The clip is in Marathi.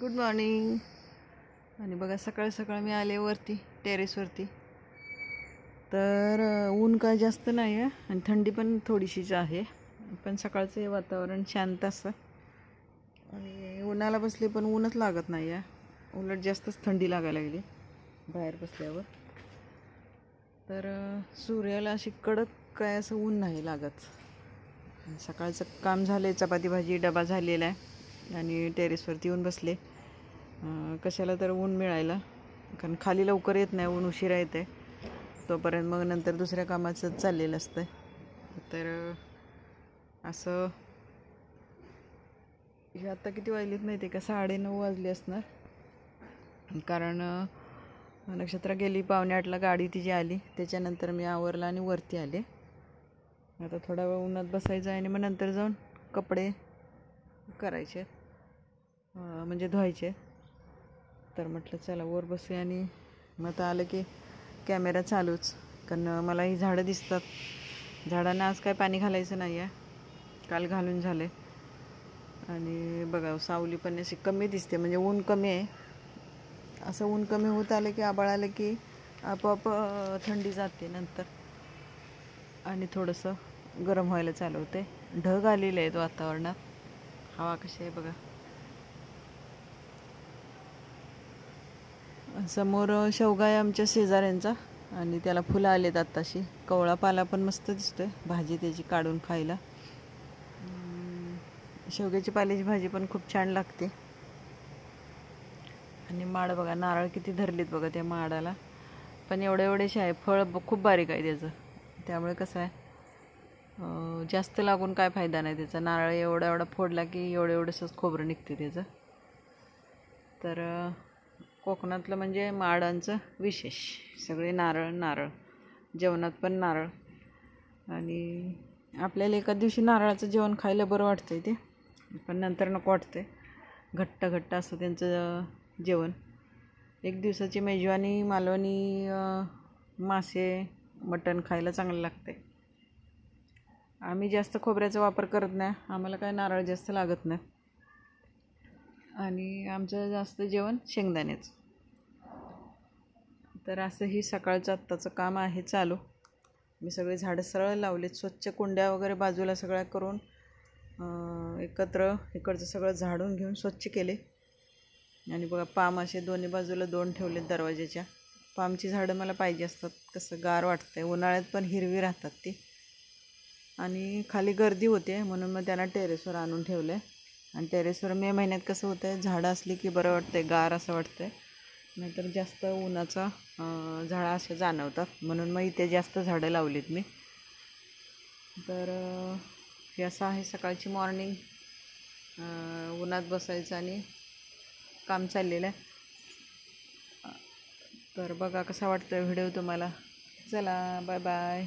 Good morning. आणि बघा सकाळ सकाळ मी आले वरती टेरेसवरती. तर ऊन काय जास्त नाही आहे आणि थंडी पण थोडीशीच आहे, पण सकाळचं वातावरण शांत असतं आणि उन्हाला बसले पण ऊनच लागत नाही आहे, उलट जास्तच थंडी लागायला लागली बाहेर बसल्यावर. तर सूर्याला अशी कडक काय असं ऊन नाही लागत. सकाळचं काम झाले, चपाती भाजी डबा झालेला आहे आणि टेरेसवरती येऊन बसले. कशाला तर ऊन मिळायला, कारण खाली लवकर येत नाही, ऊन उशिरा येते तोपर्यंत, मग नंतर दुसऱ्या कामाचं चाललेलं असतं. तर असं हे आता किती वाजलेत नाही ते का 9:30 वाजले असणार, कारण नक्षत्रा गेली 7:45ला, गाडी तिची आली, त्याच्यानंतर मी आवरला आणि वरती आले. आता थोडा वेळ उन्हात बसायचं आहे आणि मग नंतर जाऊन कपडे करायचे, म्हणजे धुवायचे. तर म्हटलं चला वर बसूया. आणि मग आता आलं की कॅमेरा चालूच, कारण मला ही झाडं दिसतात. झाडांना आज काय पाणी घालायचं नाही आहे, काल घालून झाले. आणि बघा सावली पण अशी कमी दिसते, म्हणजे ऊन कमी आहे. असं ऊन कमी होत आलं की आभाळ आलं की आपोआप थंडी जाते नंतर आणि थोडंसं गरम व्हायला चालू होते. ढग आलेले आहेत वातावरणात, हवा कशी आहे बघा. समोर शेवगा आहे आमच्या शेजाऱ्यांचा आणि त्याला फुलं आलेत आत्ताशी. कवळा पाला पण मस्त दिसतोय, भाजी त्याची काढून खायला. शेवग्याची पाल्याची भाजी पण खूप छान लागते. आणि माड बघा, नारळ किती धरलीत बघा त्या माडाला, पण एवढेशे आहे, फळ खूप बारीक आहे त्याचं. त्यामुळे कसं आहे, जास्त लागून काय फायदा नाही त्याचा. नारळ एवढा फोडला की एवढंसंच खोबरं निघते त्याचं. तर कोकणातलं म्हणजे माडांचं विशेष, सगळे नारळ, जेवणात पण नारळ. आणि आपल्याला एका दिवशी नारळाचं जेवण खायला बरं वाटतंय ते, पण नंतर नको वाटतंय. घट्ट असतं त्यांचं जेवण. एक दिवसाची मेजवानी मालवणी मासे मटण खायला चांगलं लागते. आम्ही जास्त खोबऱ्याचा वापर करत नाही, आम्हाला काय नारळ जास्त लागत नाही. आणि आमचं जास्त जेवण शेंगदाण्याचं. तर असं ही सकाळचं आत्ताचं काम आहे चालू. मी सगळे झाडं सरळ लावलेत, स्वच्छ कुंड्या वगैरे बाजूला सगळ्या करून एकत्र इकडचं सगळं झाडून घेऊन स्वच्छ केले. आणि बघा पाम असे दोन्ही बाजूला 2 ठेवलेत दरवाजाच्या. पामची झाडं मला पाहिजे असतात, कसं गार वाटतंय, उन्हाळ्यात पण हिरवी राहतात ती. आणि खाली गर्दी होते म्हणून मग त्यांना टेरेसवर आणून ठेवलं आहे. आणि टेरेसवर मे महिन्यात कसं होतं आहे, झाडं असली की बरं वाटतंय, गार असं वाटतंय, नाहीतर जास्त उन्हाचा झळा असे जाणवतात, म्हणून मग इथे जास्त झाडं लावलीत मी. तर हे असं आहे सकाळची मॉर्निंग. उन्हात बसायचं आणि काम चाललेलं आहे. तर बघा कसा वाटतं व्हिडिओ तुम्हाला. चला बाय बाय.